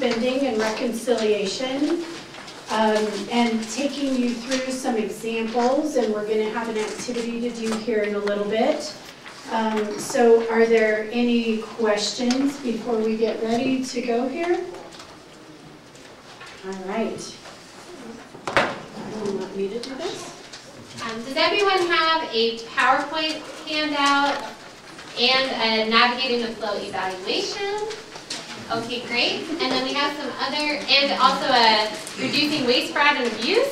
spending and reconciliation, and taking you through some examples, and we're going to have an activity to do here in a little bit. So are there any questions before we get ready to go here? All right. You want me to do this? Does everyone have a PowerPoint handout and a Navigating the Flow evaluation? Okay, great. And then we have some other, and also a Reducing Waste, Fraud, and Abuse.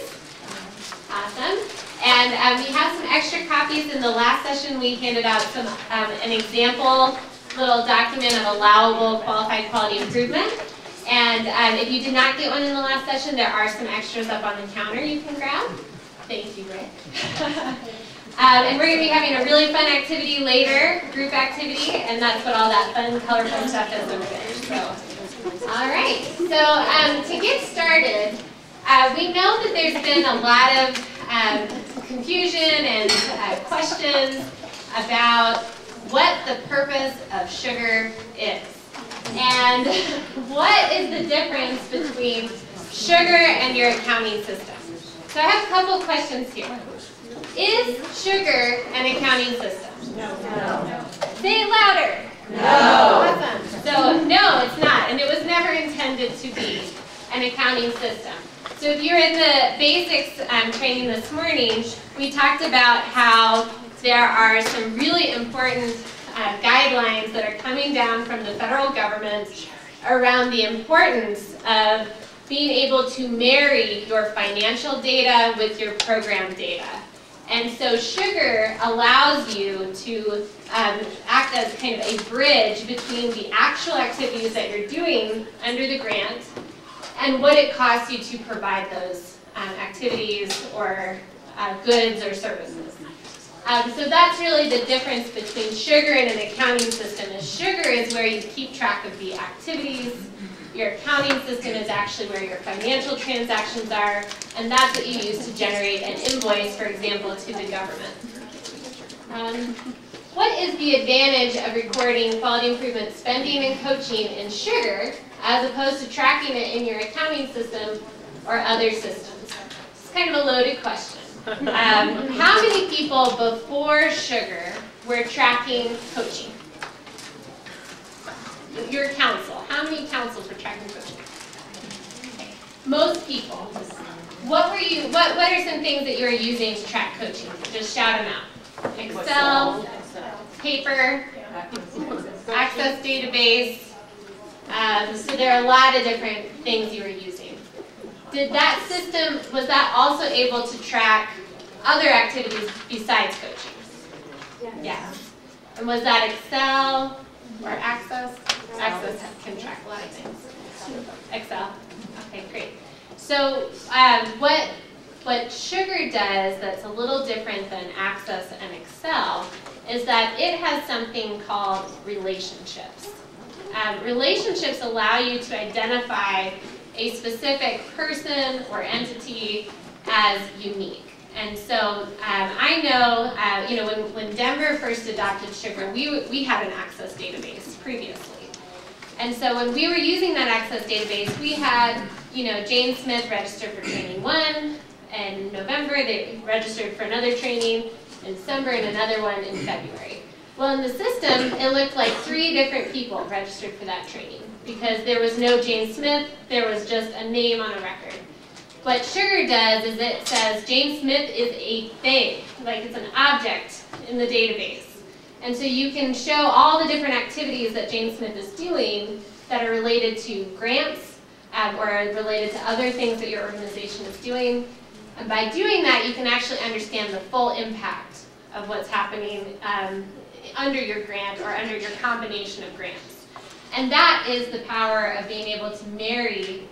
Awesome. And we have some extra copies. In the last session, we handed out some an example little document of allowable qualified quality improvement. And if you did not get one in the last session, there are some extras up on the counter you can grab. Thank you, Rick. And we're going to be having a really fun activity later, group activity, and that's what all that fun, colorful stuff is over there. So, all right. So to get started, we know that there's been a lot of confusion and questions about what the purpose of sugar is. And what is the difference between sugar and your accounting system? So I have a couple of questions here. Is sugar an accounting system? No. No. Say it louder. No. Awesome. So no, it's not. And it was never intended to be an accounting system. So if you're in the basics training this morning, we talked about how there are some really important guidelines that are coming down from the federal government around the importance of being able to marry your financial data with your program data. And so sugar allows you to act as kind of a bridge between the actual activities that you're doing under the grant and what it costs you to provide those activities or goods or services. So that's really the difference between sugar and an accounting system. Is sugar is where you keep track of the activities. Your accounting system is actually where your financial transactions are, and that's what you use to generate an invoice, for example, to the government. What is the advantage of recording quality improvement spending and coaching in sugar as opposed to tracking it in your accounting system or other systems? It's kind of a loaded question. How many people before sugar were tracking coaching? Your council. How many councils were tracking coaching? Okay. Most people. What were you? What are some things that you were using to track coaching? Just shout them out. Excel, paper, Access database. So there are a lot of different things you were using. Did that system, was that also able to track other activities besides coaching? Yes. And was that Excel or Access? Access can track a lot of things. Excel. Okay, great. So what Sugar does that's a little different than Access and Excel is that it has something called relationships. Relationships allow you to identify a specific person or entity as unique. And so I know, when Denver first adopted Sugar, we had an Access database previously. And so when we were using that Access database, we had, Jane Smith registered for training 1 in November. They registered for another training in December and another one in February. Well, in the system, it looked like 3 different people registered for that training because there was no Jane Smith, there was just a name on a record. What Sugar does is it says Jane Smith is a thing, like it's an object in the database. And so you can show all the different activities that Jane Smith is doing that are related to grants or related to other things that your organization is doing. And by doing that, you can actually understand the full impact of what's happening under your grant or under your combination of grants. And that is the power of being able to marry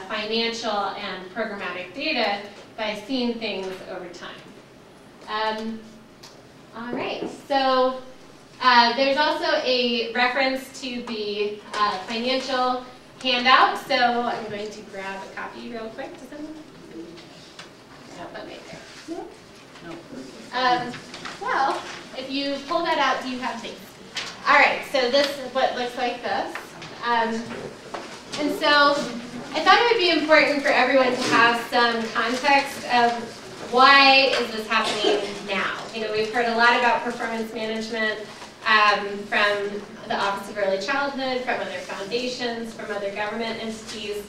financial and programmatic data by seeing things over time. All right, so there's also a reference to the financial handout, so I'm going to grab a copy real quick. Does anyone? No, but right there. No? Well, if you pull that out, do you have things? All right, so this is what looks like this. And so I thought it would be important for everyone to have some context of why is this happening now. You know, we've heard a lot about performance management from the Office of Early Childhood, from other foundations, from other government entities.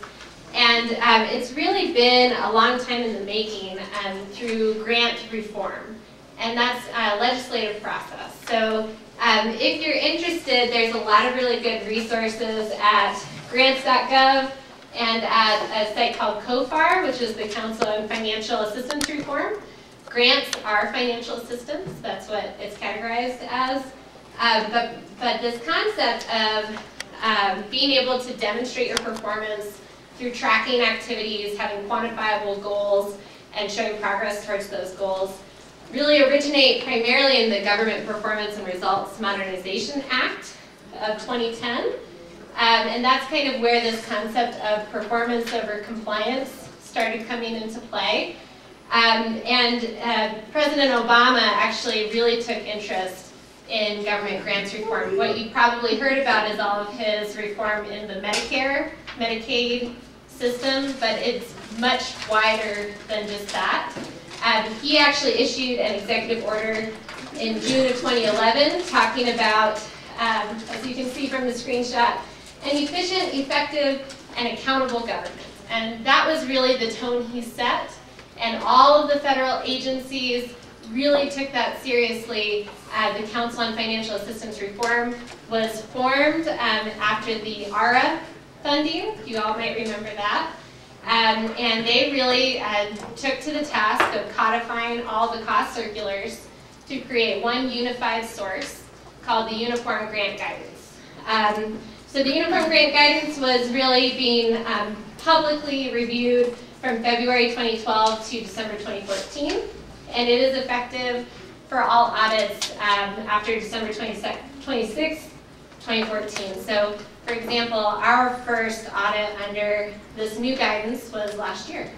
And it's really been a long time in the making through grant reform. And that's a legislative process. So if you're interested, there's a lot of really good resources at grants.gov and at a site called COFAR, which is the Council on Financial Assistance Reform. Grants are financial assistance, that's what it's categorized as. But this concept of being able to demonstrate your performance through tracking activities, having quantifiable goals, and showing progress towards those goals really originate primarily in the Government Performance and Results Modernization Act of 2010. And that's kind of where this concept of performance over compliance started coming into play. President Obama actually really took interest in government grants reform. What you probably heard about is all of his reform in the Medicare, Medicaid system, but it's much wider than just that. He actually issued an executive order in June of 2011 talking about, as you can see from the screenshot, an efficient, effective, and accountable government. And that was really the tone he set, and all of the federal agencies really took that seriously. The Council on Financial Assistance Reform was formed after the ARA funding. You all might remember that. And they really took to the task of codifying all the cost circulars to create one unified source called the Uniform Grant Guidance. So the Uniform Grant Guidance was really being publicly reviewed from February 2012 to December 2014, and it is effective for all audits after December 26, 2014. So, for example, our first audit under this new guidance was last year.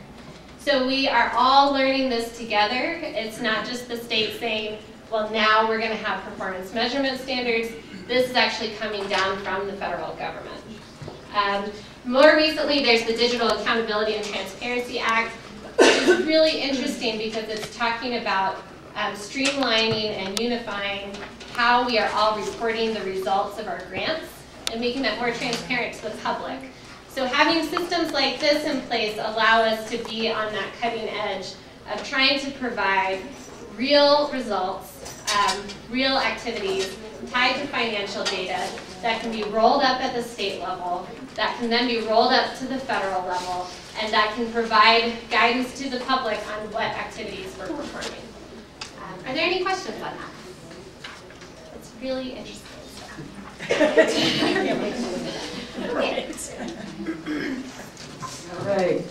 So we are all learning this together. It's not just the state saying, well, now we're going to have performance measurement standards. This is actually coming down from the federal government. More recently, there's the Digital Accountability and Transparency Act, which is really interesting because it's talking about streamlining and unifying how we are all reporting the results of our grants and making that more transparent to the public. So having systems like this in place allow us to be on that cutting edge of trying to provide real results, real activities tied to financial data that can be rolled up at the state level, that can then be rolled up to the federal level, and that can provide guidance to the public on what activities we're performing. Are there any questions on that? It's really interesting All right.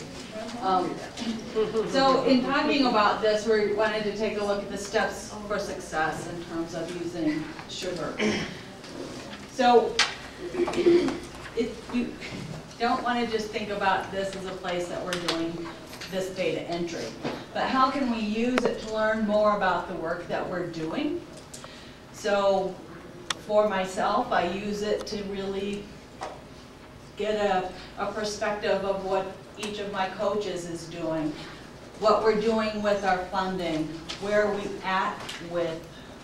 So in talking about this, we wanted to take a look at the steps for success in terms of using sugar. So you don't want to just think about this as a place that we're doing this data entry, but how can we use it to learn more about the work that we're doing? So for myself, I use it to really get a perspective of what each of my coaches is doing, what we're doing with our funding, where are we at with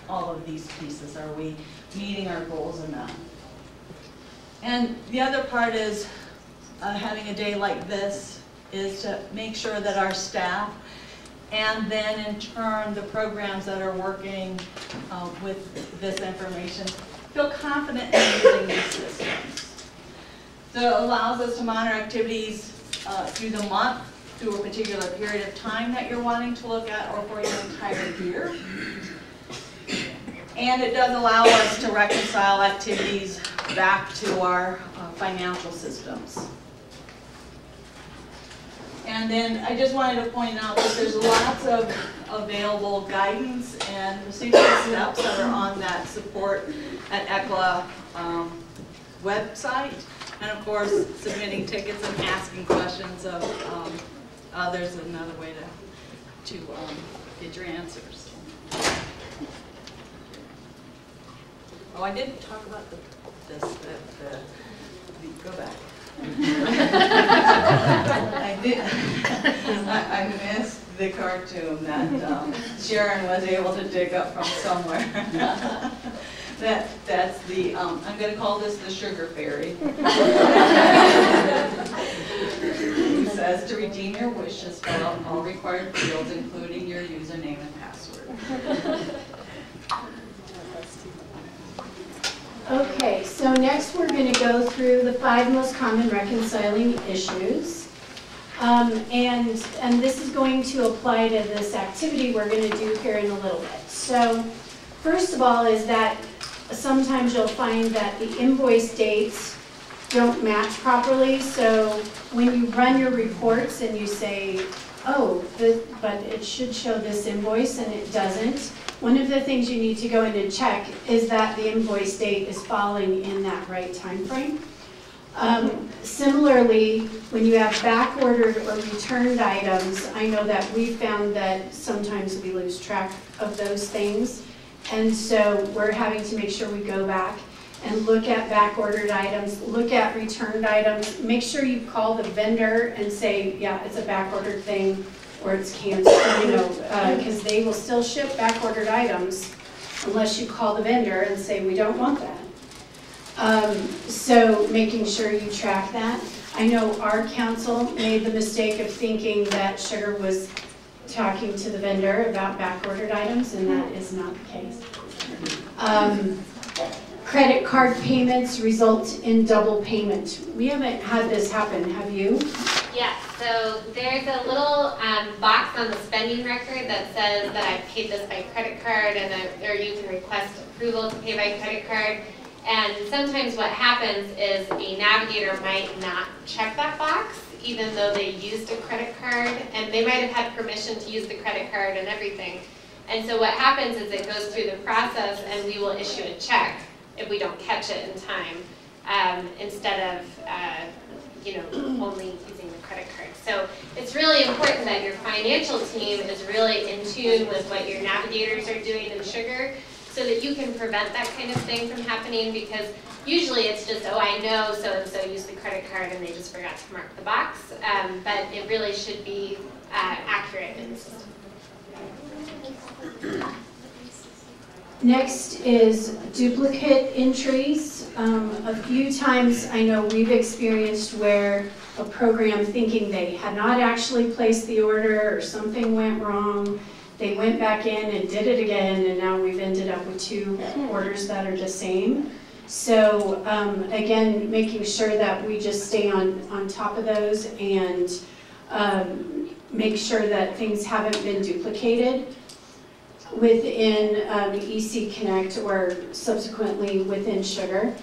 all of these pieces, are we meeting our goals or not? And the other part is having a day like this is to make sure that our staff and then in turn the programs that are working with this information feel confident in using these systems. So it allows us to monitor activities through the month, through a particular period of time that you're wanting to look at, or for your entire year. And it does allow us to reconcile activities back to our financial systems. And then I just wanted to point out that there's lots of available guidance and procedural steps that are on that support at ECLA website. And of course, submitting tickets and asking questions of others is another way to get your answers. Oh, I didn't talk about this. Go back. I missed the cartoon that Sharon was able to dig up from somewhere. That's the, I'm going to call this the sugar fairy. It says to redeem your wishes, fill out all required fields, including your username and password. Okay, so next we're going to go through the 5 most common reconciling issues. And this is going to apply to this activity we're going to do here in a little bit. So first of all is that sometimes you'll find that the invoice dates don't match properly. So when you run your reports and you say, oh, but it should show this invoice and it doesn't, one of the things you need to go in and check is that the invoice date is falling in that right time frame. Similarly, when you have back-ordered or returned items, I know that we found that sometimes we lose track of those things. And so we're having to make sure we go back and look at back-ordered items, look at returned items, make sure you call the vendor and say, yeah, it's a back-ordered thing, or it's canceled, because they will still ship back-ordered items unless you call the vendor and say, we don't want that. So making sure you track that. I know our council made the mistake of thinking that Sugar was talking to the vendor about back-ordered items, and that is not the case. Credit card payments result in double payment. We haven't had this happen, have you? Yeah, so there's a little box on the spending record that says that I paid this by credit card, and or you can request approval to pay by credit card. And sometimes what happens is a navigator might not check that box, even though they used a credit card, and they might have had permission to use the credit card and everything. And so what happens is it goes through the process, and we will issue a check if we don't catch it in time, instead of only using the credit card. So it's really important that your financial team is really in tune with what your navigators are doing in Sugar, so that you can prevent that kind of thing from happening, because usually it's just, oh, I know so-and-so used the credit card and they just forgot to mark the box, but it really should be accurate in the system. Next is duplicate entries. A few times I know we've experienced where a program, thinking they had not actually placed the order or something went wrong, they went back in and did it again, and now we've ended up with 2 orders that are the same. So again, making sure that we just stay on top of those and make sure that things haven't been duplicated within EC Connect or subsequently within Sugar.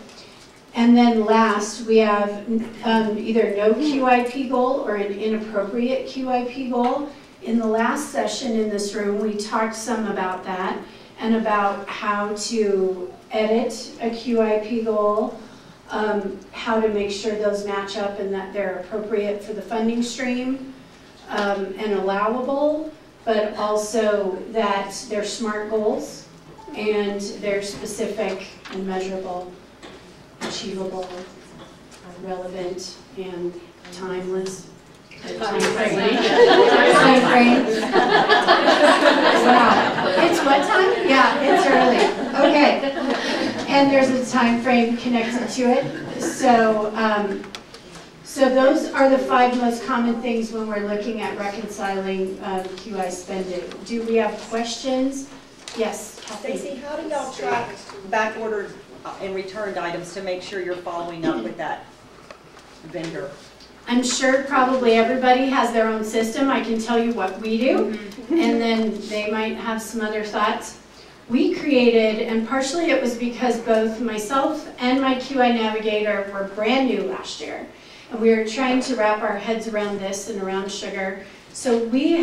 And then last, we have either no QIP goal or an inappropriate QIP goal. In the last session in this room, we talked some about that and about how to edit a QIP goal, how to make sure those match up and that they're appropriate for the funding stream and allowable, but also that they're SMART goals and they're specific and measurable, achievable, relevant, and timeless. Time frame. Wow. It's what time? Yeah, it's early. Okay. And there's a time frame connected to it. So, so those are the 5 most common things when we're looking at reconciling QI spending. Do we have questions? Yes, Kathy. Stacey, how do y'all track back-ordered and returned items to make sure you're following up with that vendor? I'm sure probably everybody has their own system. I can tell you what we do, and then they might have some other thoughts. We created, and partially it was because both myself and my QI Navigator were brand new last year, and we were trying to wrap our heads around this and around Sugar. So we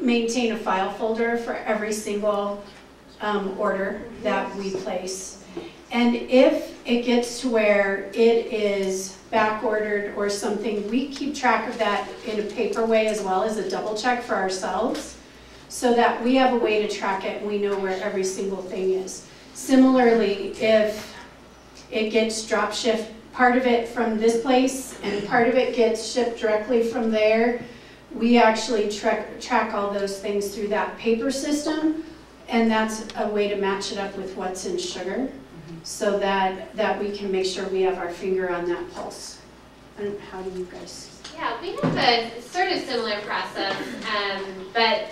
maintain a file folder for every single order that we place. And if it gets to where it is back ordered or something, we keep track of that in a paper way as well as a double check for ourselves, so that we have a way to track it and we know where every single thing is. Similarly, if it gets drop shipped part of it from this place and part of it gets shipped directly from there, we actually track all those things through that paper system, and that's a way to match it up with what's in sugar, so that we can make sure we have our finger on that pulse. And how do you guys? Yeah, we have a sort of similar process, but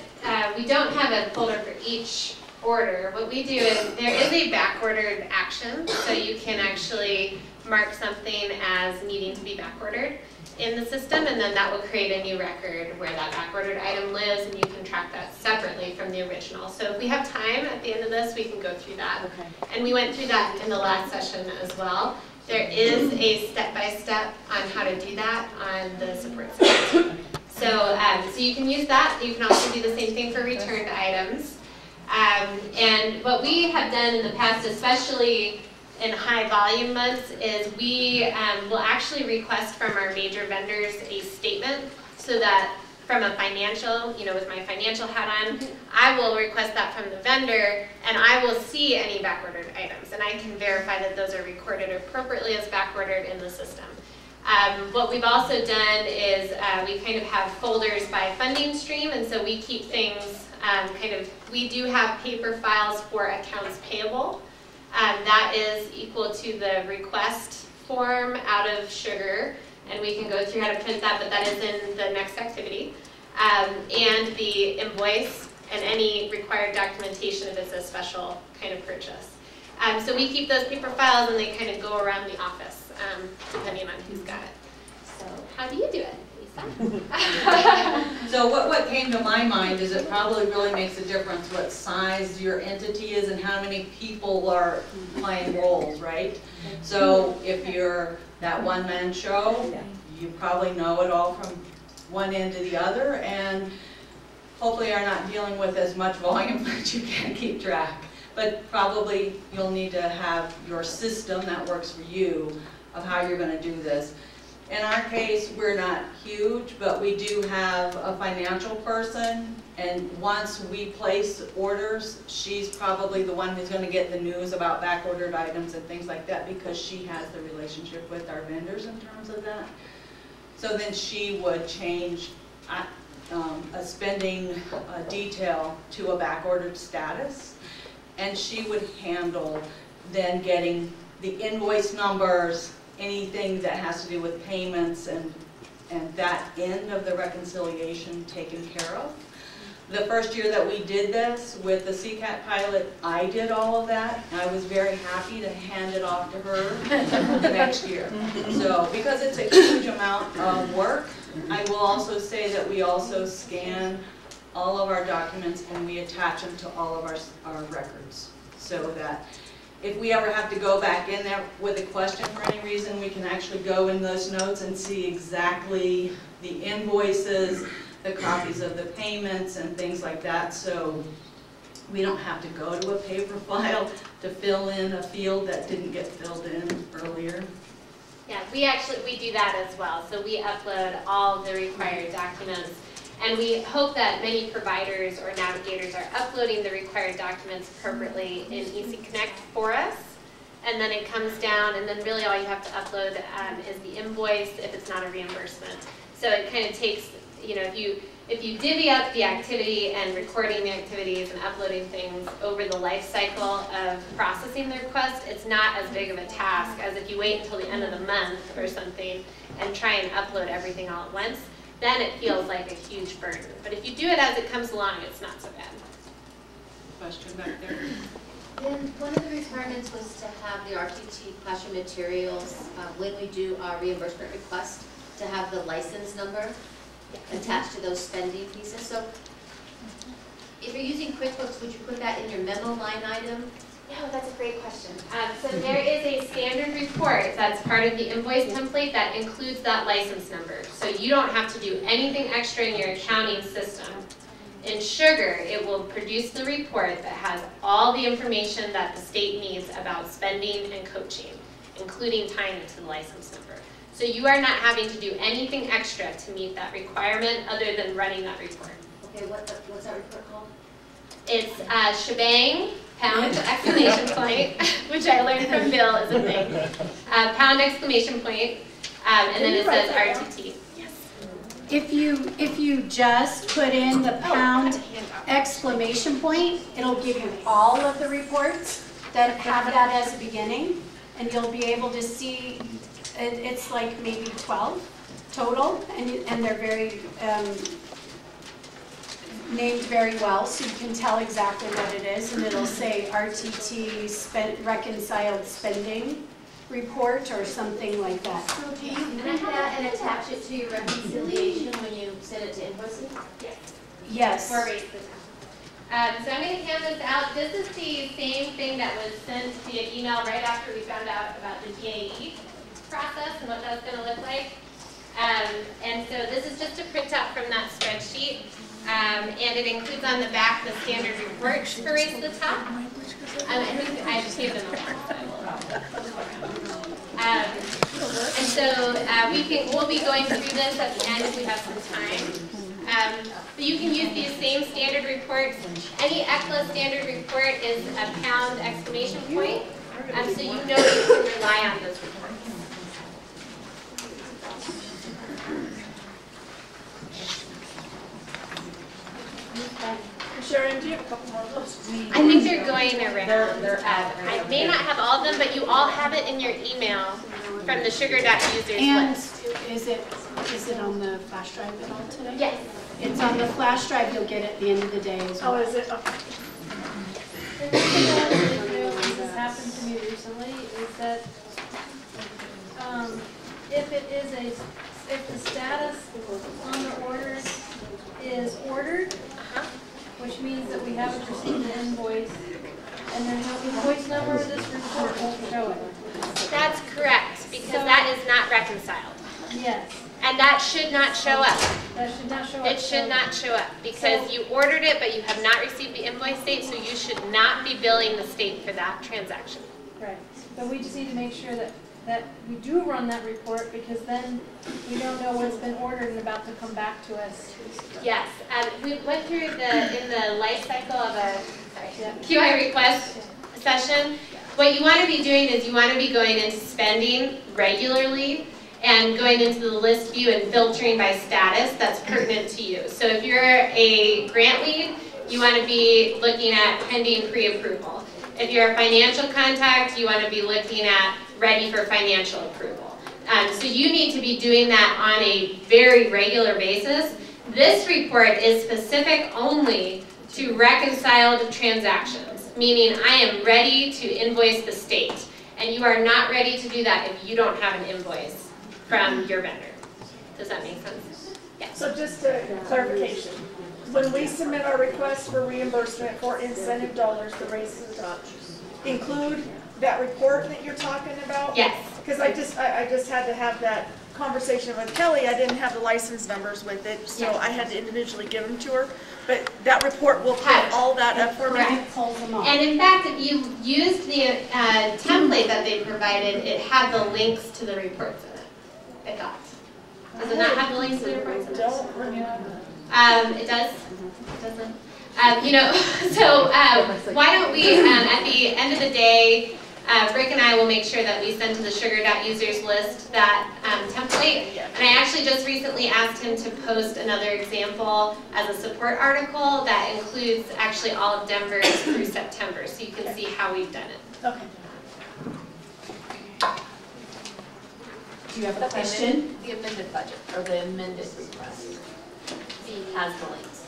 we don't have a folder for each order. What we do is there is a back-ordered action, so you can actually mark something as needing to be back-ordered in the system, and then that will create a new record where that back-ordered item lives, and you can track that separately from the original. So if we have time at the end of this, we can go through that. Okay. And we went through that in the last session as well. There is a step-by-step on how to do that on the support system. So you can use that. You can also do the same thing for returned items. And what we have done in the past, especially in high volume months, is we will actually request from our major vendors a statement, so that from a financial, with my financial hat on, I will request that from the vendor, and I will see any backordered items, and I can verify that those are recorded appropriately as backordered in the system. What we've also done is we kind of have folders by funding stream, and so we keep things we do have paper files for accounts payable. That is equal to the request form out of sugar, and we can go through how to print that, but that is in the next activity. And the invoice and any required documentation if it's a special kind of purchase. So we keep those paper files, and they kind of go around the office, depending on who's got it. So how do you do it, Lisa? So what came to my mind is it probably really makes a difference what size your entity is and how many people are playing roles, right? So if you're that one-man show, you probably know it all from one end to the other, and hopefully are not dealing with as much volume that you can't keep track. But probably you'll need to have your system that works for you of how you're going to do this. In our case, we're not huge, but we do have a financial person, and once we place orders, she's probably the one who's going to get the news about back-ordered items and things like that, because she has the relationship with our vendors in terms of that. So then she would change a spending detail to a back-ordered status, and she would handle then getting the invoice numbers, anything that has to do with payments and that end of the reconciliation taken care of. The first year that we did this with the CCAT pilot, I did all of that. I was very happy to hand it off to her the next year. So because it's a huge amount of work, I will also say that we also scan all of our documents and we attach them to all of our records, so that if we ever have to go back in there with a question for any reason, we can actually go in those notes and see exactly the invoices, the copies of the payments and things like that, so we don't have to go to a paper file to fill in a field that didn't get filled in earlier. Yeah, we do that as well. So we upload all of the required documents, and we hope that many providers or navigators are uploading the required documents appropriately in Easy Connect for us. And then it comes down, and then really all you have to upload is the invoice if it's not a reimbursement. So it kind of takes, if you divvy up the activity and recording the activities and uploading things over the life cycle of processing the request, it's not as big of a task as if you wait until the end of the month or something and try and upload everything all at once. Then it feels like a huge burden. But if you do it as it comes along, it's not so bad. Question back there. Then one of the requirements was to have the RTT classroom materials, when we do our reimbursement request, to have the license number attached to those spending pieces. So if you're using QuickBooks, would you put that in your memo line item? Yeah, that's a great question. So there is a standard report that's part of the invoice template that includes that license number. So you don't have to do anything extra in your accounting system. In Sugar, it will produce the report that has all the information that the state needs about spending and coaching, including tying it to the license number. So you are not having to do anything extra to meet that requirement other than running that report. Okay, what's that report called? It's shebang, pound, exclamation point, which I learned from Bill is a thing. Pound, exclamation point, and then it says RTT. If you just put in the pound exclamation point, it'll give you all of the reports that have that as a beginning, and you'll be able to see, it's like maybe 12 total, and they're very named very well, so you can tell exactly what it is, and it'll say RTT reconciled spending report or something like that. So do you print that and attach it to your reconciliation when you send it to invoicing? Yes. Or raise the tax. So I'm going to hand this out. This is the same thing that was sent via email right after we found out about the GAE process and what that's going to look like. And so this is just a printout from that spreadsheet. And it includes on the back the standard reports for Race to the Top. I think I just gave them a and so we'll be going through this at the end if we have some time. But you can use these same standard reports. Any ECLA standard report is a pound exclamation point, so you know you can rely on those reports. Sharon, do you have a couple more of those? I think they're going around. I may not have all of them, but you all have it in your email from the sugar.users And list. is it on the flash drive at all today? Yes. It's on the flash drive. You'll get it at the end of the day as well. Oh, is it? Okay. This has happened to me recently, is that if the status on the order is ordered, which means that we haven't received the invoice, and there's no invoice number, this report won't show it. That's correct, because that is not reconciled. Yes, And that should not show up. that should not show up. It should not show up because you ordered it, but you have not received the invoice date, so you should not be billing the state for that transaction. Right, but we just need to make sure that we do run that report, because then we don't know what's been ordered and about to come back to us. Yes, we went through in the life cycle of a QI request session. What you want to be doing is you want to be going into spending regularly and going into the list view and filtering by status that's pertinent to you. So if you're a grant lead, you want to be looking at pending pre-approval. If you're a financial contact, you want to be looking at ready for financial approval. So you need to be doing that on a very regular basis. This report is specific only to reconciled transactions, meaning I am ready to invoice the state. And you are not ready to do that if you don't have an invoice from your vendor. Does that make sense? Yes. So just a clarification. When we submit our request for reimbursement for incentive dollars to Race to the Top, include that report that you're talking about? Yes. Because I just had to have that conversation with Kelly. I didn't have the license numbers with it, so Yes. I had to individually give them to her. But that report will put all that up for me. It pulls them off. And in fact, if you used the template that they provided, it had the links to the reports in it. I thought. Does it not have the links to the reports in it? Don't remember. It does? It doesn't? So why don't we, at the end of the day, Rick and I will make sure that we send to the sugar.users list that template. And I actually just recently asked him to post another example as a support article that includes actually all of Denver through September, so you can see how we've done it. Okay. Do you have a question? The amended budget, or the amended request, has the links.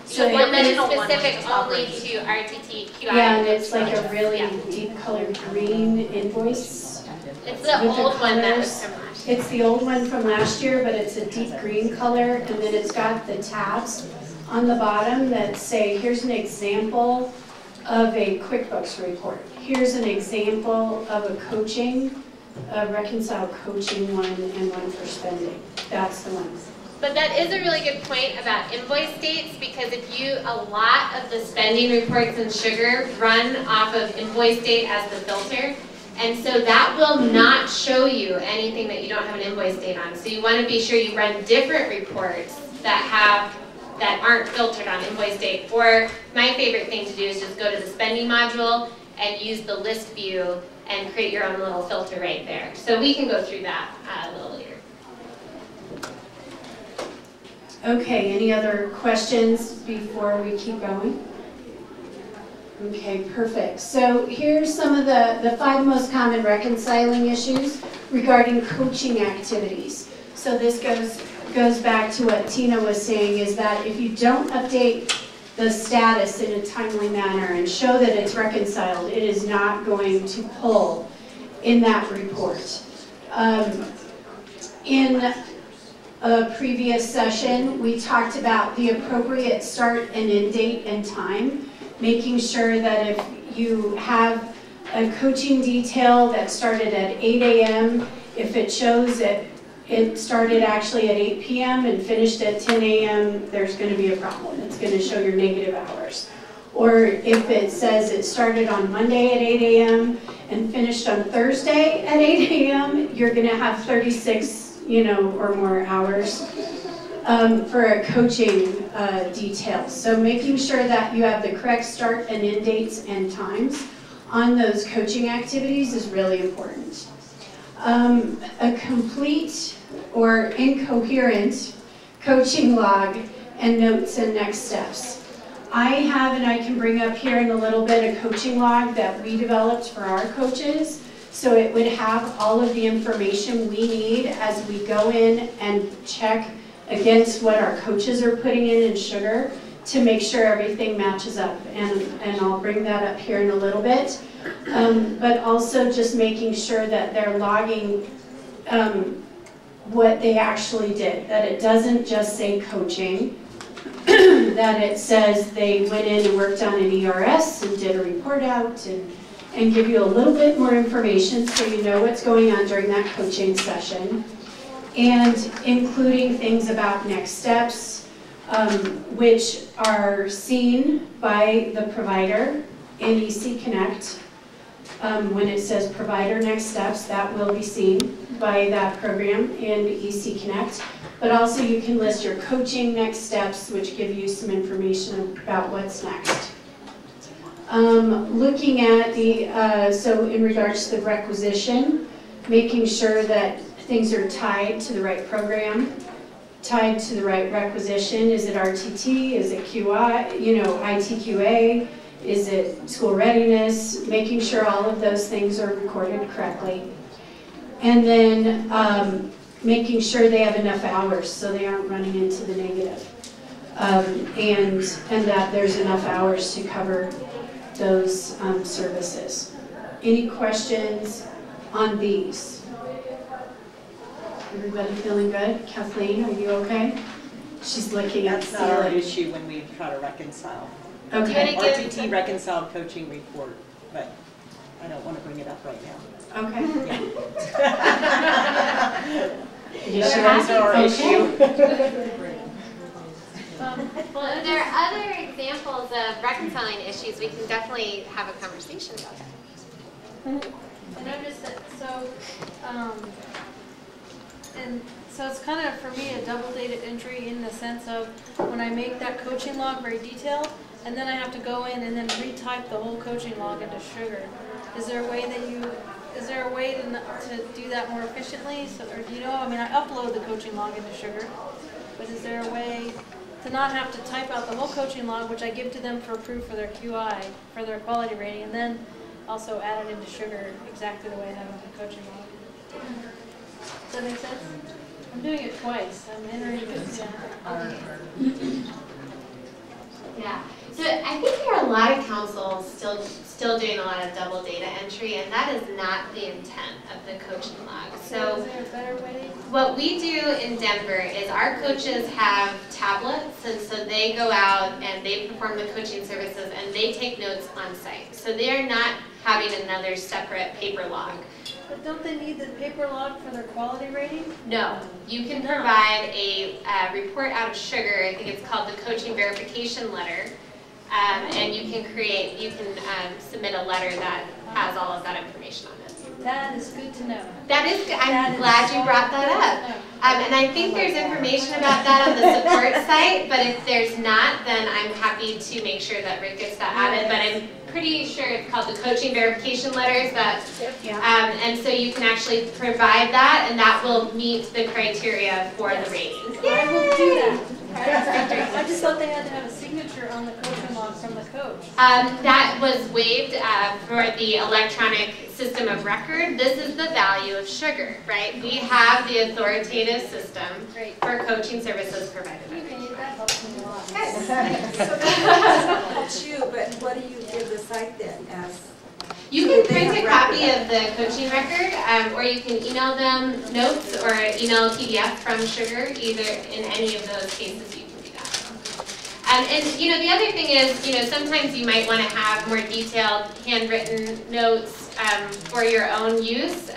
So the one that is original one specific was only operating. to RTT, QI. Yeah, and it's like a budget. really Yeah. deep colored green invoice. It's the with the old one that was colors. from last year. It's the old one from last year, but it's a deep green color, and then it's got the tabs on the bottom that say, here's an example of a QuickBooks report. Here's an example of a coaching, a reconciled coaching one and one for spending. That's the one. But that is a really good point about invoice dates, because if a lot of the spending reports in Sugar run off of invoice date as the filter, and so that will not show you anything that you don't have an invoice date on. So you want to be sure you run different reports that have that aren't filtered on invoice date. Or my favorite thing to do is just go to the spending module and use the list view and create your own little filter right there. So we can go through that a little later. Okay, any other questions before we keep going? Okay, perfect. So here's some of the 5 most common reconciling issues regarding coaching activities. So this goes back to what Tina was saying, is that if you don't update the status in a timely manner and show that it's reconciled, it is not going to pull in that report. In a previous session, we talked about the appropriate start and end date and time, making sure that if you have a coaching detail that started at 8 a.m., if it shows that it started actually at 8 p.m. and finished at 10 a.m., there's going to be a problem. It's going to show your negative hours. Or if it says it started on Monday at 8 a.m. and finished on Thursday at 8 a.m., you're going to have 36, or more hours for a coaching detail. So making sure that you have the correct start and end dates and times on those coaching activities is really important. A complete or incoherent coaching log and notes and next steps. I have, and I can bring up here in a little bit, a coaching log that we developed for our coaches. So it would have all of the information we need as we go in and check against what our coaches are putting in sugar to make sure everything matches up. And I'll bring that up here in a little bit. But also just making sure that they're logging what they actually did, that it doesn't just say coaching, that it says they went in and worked on an ERS and did a report out and give you a little bit more information so you know what's going on during that coaching session, and including things about next steps, which are seen by the provider in EC Connect. When it says provider next steps, that will be seen by that program in EC Connect. But also you can list your coaching next steps, which give you some information about what's next. Looking at so in regards to the requisition, making sure that things are tied to the right program, tied to the right requisition. Is it RTT? Is it QI? ITQA? Is it school readiness? Making sure all of those things are recorded correctly. And then making sure they have enough hours so they aren't running into the negative. And that there's enough hours to cover those services. Any questions on these? Everybody feeling good? Kathleen, are you okay? She's looking at the That's not our ceiling. issue when we try to reconcile. Okay. RTT reconciled coaching report, but I don't want to bring it up right now. Okay. You sure that's our issue? Well, if there are other examples of reconciling issues, we can definitely have a conversation about that. And I'm just, so it's kind of, for me, a double data entry in the sense of when I make that coaching log very detailed, and then I have to go in and then retype the whole coaching log into Sugar. Is there a way to do that more efficiently? So, or I upload the coaching log into Sugar, but is there a way to not have to type out the whole coaching log, which I give to them for proof for their QI, for their quality rating, and then also add it into Sugar exactly the way I have in the coaching log? Does that make sense? I'm doing it twice. I'm entering it. Yeah. So I think there are a lot of councils still doing a lot of double data entry, and that is not the intent of the coaching log. So is there a better way? What we do in Denver is our coaches have tablets, and so they go out and they perform the coaching services and they take notes on site. So they are not having another separate paper log. But don't they need the paper log for their quality rating? No, you can provide a report out of Sugar. I think it's called the coaching verification letter, and you can submit a letter that has all of that information on it. That is good to know. That is, I'm That is glad you so brought that good up. to know. And I think there's information about that on the support site, but if there's not, then I'm happy to make sure that Rick gets that added. But I'm pretty sure it's called the coaching verification letters that, and so you can actually provide that, and that will meet the criteria for the ratings. I will do that. I just thought they had to have a signature on the coaching log from the coach. That was waived for the electronic system of record. This is the value of sugar, right? We have the authoritative system for coaching services provided by Okay, that helps me a lot. So that helps you, but what do you give the site then as? You can print a copy of the coaching record, or you can email them notes or email PDF from Sugar. Either in any of those cases, you can do that. And you know, the other thing is, you know, sometimes you might want to have more detailed handwritten notes for your own use.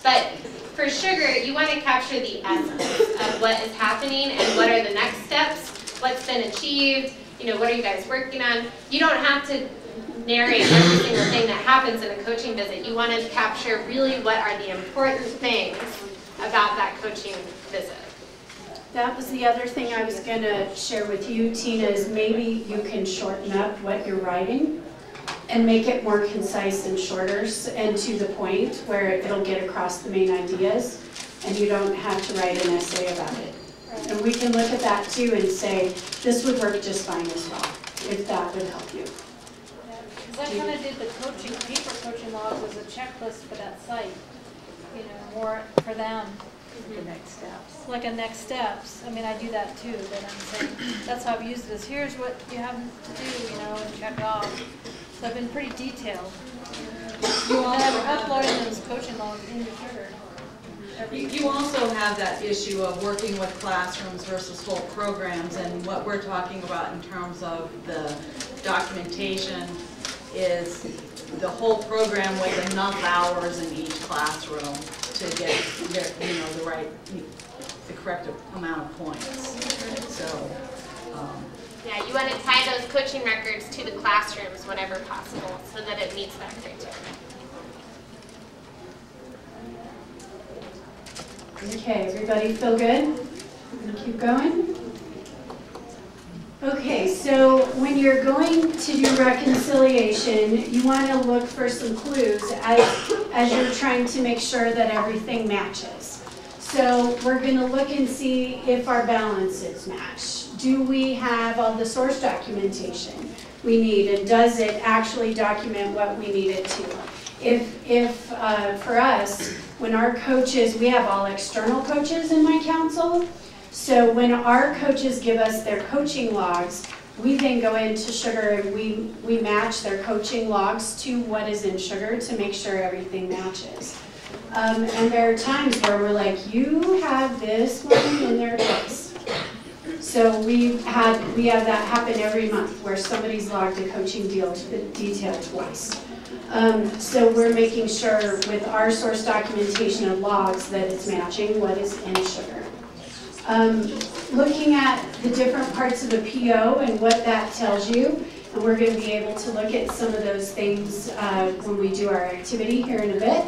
But for Sugar, you want to capture the essence of what is happening and what are the next steps, what's been achieved. You know, what are you guys working on? You don't have to narrate every single thing that happens in a coaching visit. You want to capture really what are the important things about that coaching visit. That was the other thing I was going to share with you, Tina, is maybe you can shorten up what you're writing and make it more concise and shorter and to the point where it'll get across the main ideas and you don't have to write an essay about it. And we can look at that too and say, this would work just fine as well, if that would help you. Because I kind of did the coaching, paper coaching log was a checklist for that site, you know, more for them. The next steps. Like a next steps. I mean, I do that too, but I'm saying, that's how I've used this. Here's what you have to do, you know, and check off. So I've been pretty detailed. You And also I'm have, uploading those coaching logs into Sugar. you also have that issue of working with classrooms versus full programs, and what we're talking about in terms of the documentation is the whole program with enough hours in each classroom to get you know, the correct amount of points. So. Yeah, you want to tie those coaching records to the classrooms whenever possible so that it meets that criteria. Okay, everybody feel good? Keep going. Okay, so when you're going to do reconciliation, you want to look for some clues as you're trying to make sure that everything matches. So we're going to look and see if our balances match. Do we have all the source documentation we need, and does it actually document what we need it to? If for us, when our coaches, we have all external coaches in my council, so when our coaches give us their coaching logs, we then go into Sugar and we match their coaching logs to what is in Sugar to make sure everything matches. And there are times where we're like, you have this one in their place. So we have that happen every month where somebody's logged a coaching detail twice. So we're making sure with our source documentation of logs that it's matching what is in Sugar. Looking at the different parts of a PO and what that tells you, and we're going to be able to look at some of those things when we do our activity here in a bit.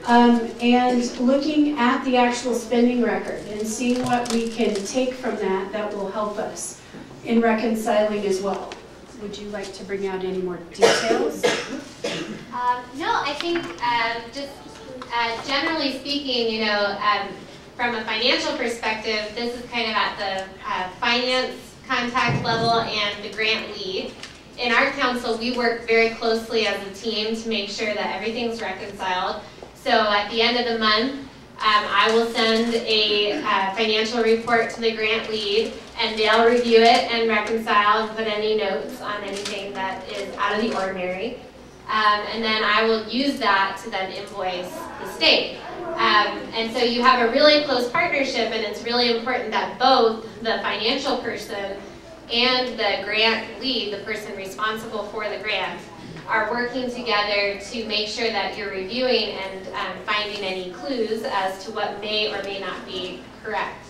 And looking at the actual spending record and seeing what we can take from that will help us in reconciling as well. Would you like to bring out any more details? No, I think just generally speaking, you know, from a financial perspective, this is kind of at the finance contact level and the grant lead. In our council, we work very closely as a team to make sure that everything's reconciled. So at the end of the month, I will send a financial report to the grant lead, and they'll review it and reconcile and put any notes on anything that is out of the ordinary. And then I will use that to then invoice the state. And so you have a really close partnership, and it's really important that both the financial person and the grant lead, the person responsible for the grant, are working together to make sure that you're reviewing and finding any clues as to what may or may not be correct.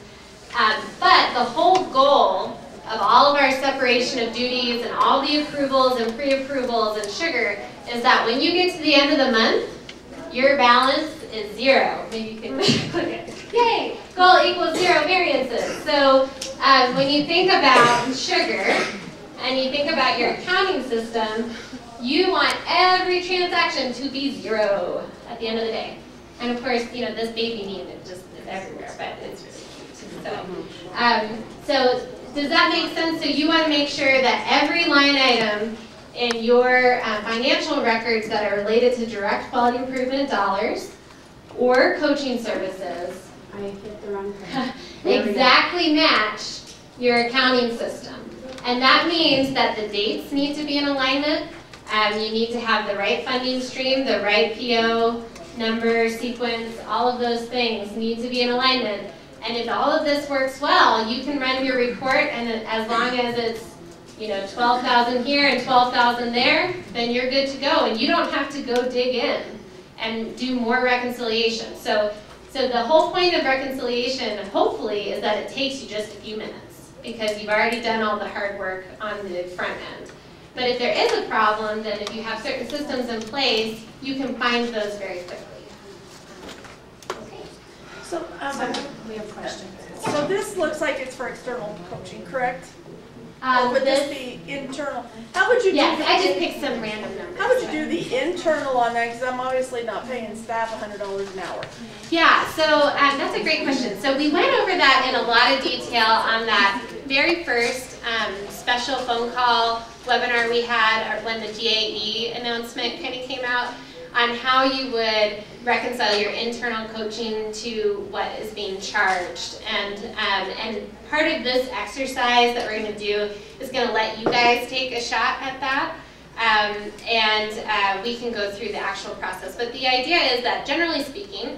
But the whole goal of all of our separation of duties and all the approvals and pre-approvals and Sugar is that when you get to the end of the month, your balance is 0. Maybe you can click it. Yay! Goal equals 0 variances. So when you think about sugar and you think about your accounting system, you want every transaction to be 0 at the end of the day. And of course, you know, this baby meme, it just is everywhere, but it's really cute. So does that make sense? So you want to make sure that every line item in your financial records that are related to direct quality improvement dollars or coaching services I hit the wrong thing. exactly match your accounting system. And that means that the dates need to be in alignment. You need to have the right funding stream, the right PO number, sequence, all of those things need to be in alignment. And if all of this works well, you can run your report, and as long as it's, you know, 12,000 here and 12,000 there, then you're good to go, and you don't have to go dig in and do more reconciliation. So the whole point of reconciliation, hopefully, is that it takes you just a few minutes because you've already done all the hard work on the front end. But if there is a problem, then if you have certain systems in place, you can find those very quickly. Okay. So, We have questions. so this looks like it's for external coaching, correct? Or would this be internal? How would you do? Yes, I just picked some random numbers. How would you do the internal on that? Because I'm obviously not paying staff $100 an hour. Yeah, so that's a great question. So we went over that in a lot of detail on that very first special phone call webinar we had when the GAE announcement kind of came out on how you would reconcile your internal coaching to what is being charged. And part of this exercise that we're going to do is going to let you guys take a shot at that. We can go through the actual process. But the idea is that, generally speaking,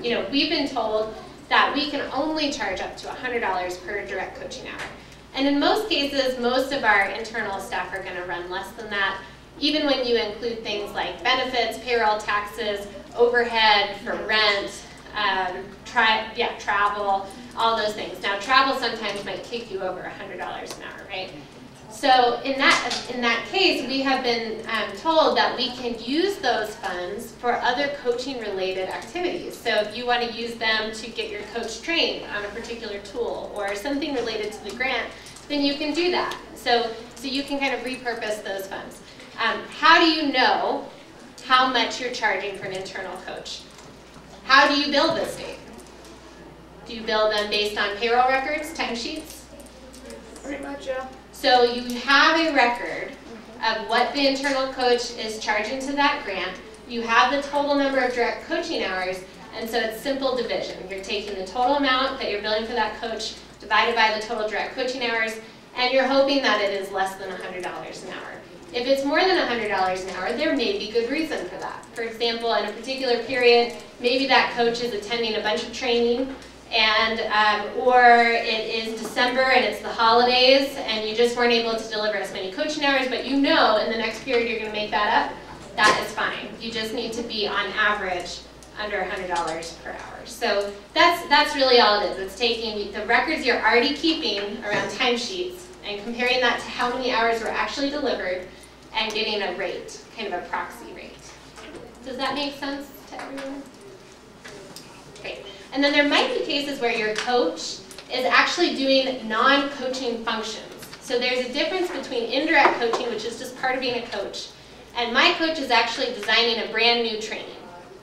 you know, we've been told that we can only charge up to $100 per direct coaching hour. And in most cases, most of our internal staff are going to run less than that, even when you include things like benefits, payroll taxes, overhead for rent, travel, all those things. Now, travel sometimes might kick you over $100 an hour, right? So in that case, we have been told that we can use those funds for other coaching-related activities. So if you want to use them to get your coach trained on a particular tool or something related to the grant, then you can do that. So you can kind of repurpose those funds. How do you know how much you're charging for an internal coach? How do you bill this state? Do you bill them based on payroll records, timesheets? Pretty much, yeah. So you have a record of what the internal coach is charging to that grant. You have the total number of direct coaching hours, and so it's simple division. You're taking the total amount that you're billing for that coach divided by the total direct coaching hours, and you're hoping that it is less than $100 an hour. If it's more than $100 an hour, there may be good reason for that. For example, in a particular period, maybe that coach is attending a bunch of training, and or it is December and it's the holidays, and you just weren't able to deliver as many coaching hours, but you know in the next period you're going to make that up. That is fine. You just need to be on average under $100 per hour. So that's really all it is. It's taking the records you're already keeping around timesheets and comparing that to how many hours were actually delivered and getting a rate, kind of a proxy rate. Does that make sense to everyone? Great. And then there might be cases where your coach is actually doing non-coaching functions. So there's a difference between indirect coaching, which is just part of being a coach, and my coach is actually designing a brand new training,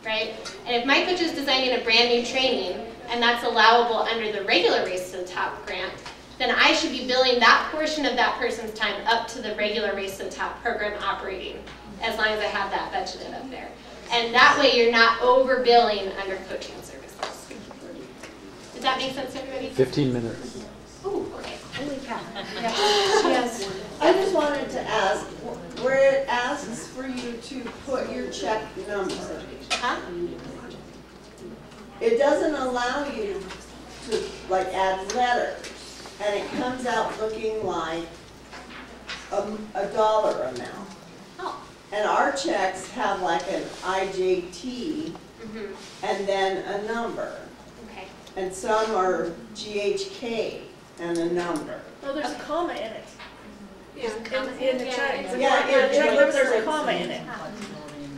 right? And if my coach is designing a brand new training, and that's allowable under the regular Race to the Top grant, then I should be billing that portion of that person's time up to the regular Race to the Top program operating, as long as I have that budgeted up there. And that way you're not overbilling under coaching services. Does that make sense to everybody? 15 minutes. Ooh, okay. Holy cow. Yes. I just wanted to ask, where it asks for you to put your check number, Huh? it doesn't allow you to like add letters, and it comes out looking like a dollar amount. Oh. And our checks have like an IJT and then a number. Okay. And some are GHK and a number. No, there's a comma in it. Yeah. In the check. Yeah, In the check, there's a comma in it.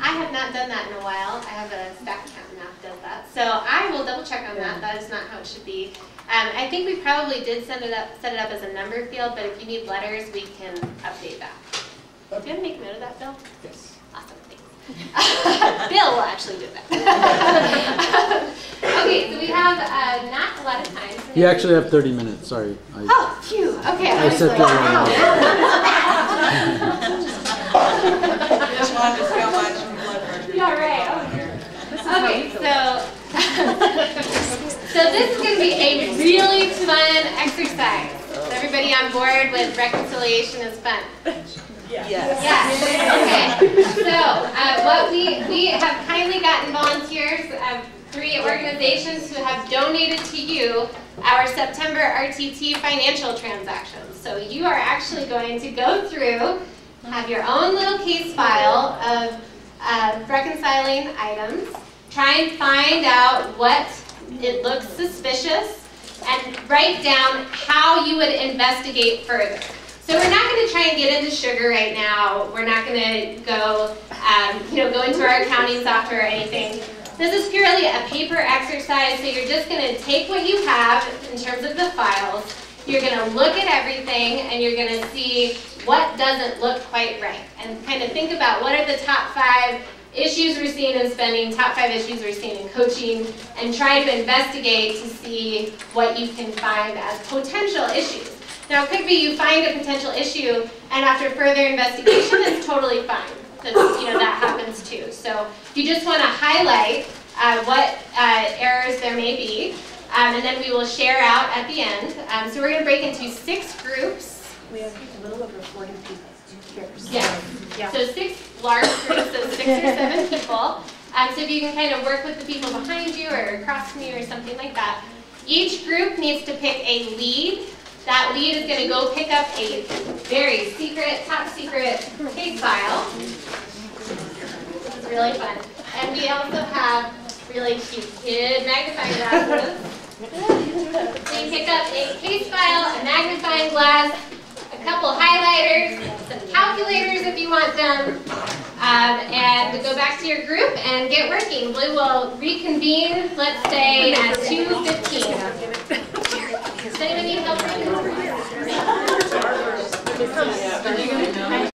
I have not done that in a while. I have a staff accountant now that does that. So I will double check on that. That is not how it should be. I think we probably did set it up as a number field, but if you need letters, we can update that. Do you want to make note of that, Bill? Yes. Awesome, thanks. Bill will actually do that. Okay, so we have not a lot of time. So You actually have 30 minutes, sorry. Oh, phew, okay. I was said like, that wow. Just wanted to see how much blood pressure. Yeah, right. Okay, so this is going to be a really fun exercise. Is everybody on board with reconciliation is fun? Yes. Yes. Okay. So what we have kindly gotten volunteers of 3 organizations who have donated to you our September RTT financial transactions. So you are actually going to go through, have your own little case file of reconciling items, try and find out what it looks suspicious, and write down how you would investigate further. So we're not going to try and get into sugar right now. We're not going to go, go into our accounting software or anything. This is purely a paper exercise, so you're just going to take what you have in terms of the files. You're going to look at everything, and you're going to see what doesn't look quite right, and kind of think about what are the top 5 issues we're seeing in spending, top 5 issues we're seeing in coaching, and try to investigate to see what you can find as potential issues. Now, it could be you find a potential issue, and after further investigation, it's totally fine. That happens too. So you just want to highlight what errors there may be, and then we will share out at the end. So we're going to break into 6 groups. We have a little over 40 people here. Yes. Yeah. So 6 large groups, so 6 or 7 people. So if you can kind of work with the people behind you or across from you or something like that. Each group needs to pick a lead. That lead is going to go pick up a very secret, top secret case file. This is really fun. And we also have really cute kid magnifying glasses. So you pick up a case file, a magnifying glass, a couple highlighters, some calculators if you want them, and go back to your group and get working. We will reconvene, let's say, at 2:15. Does anyone need help?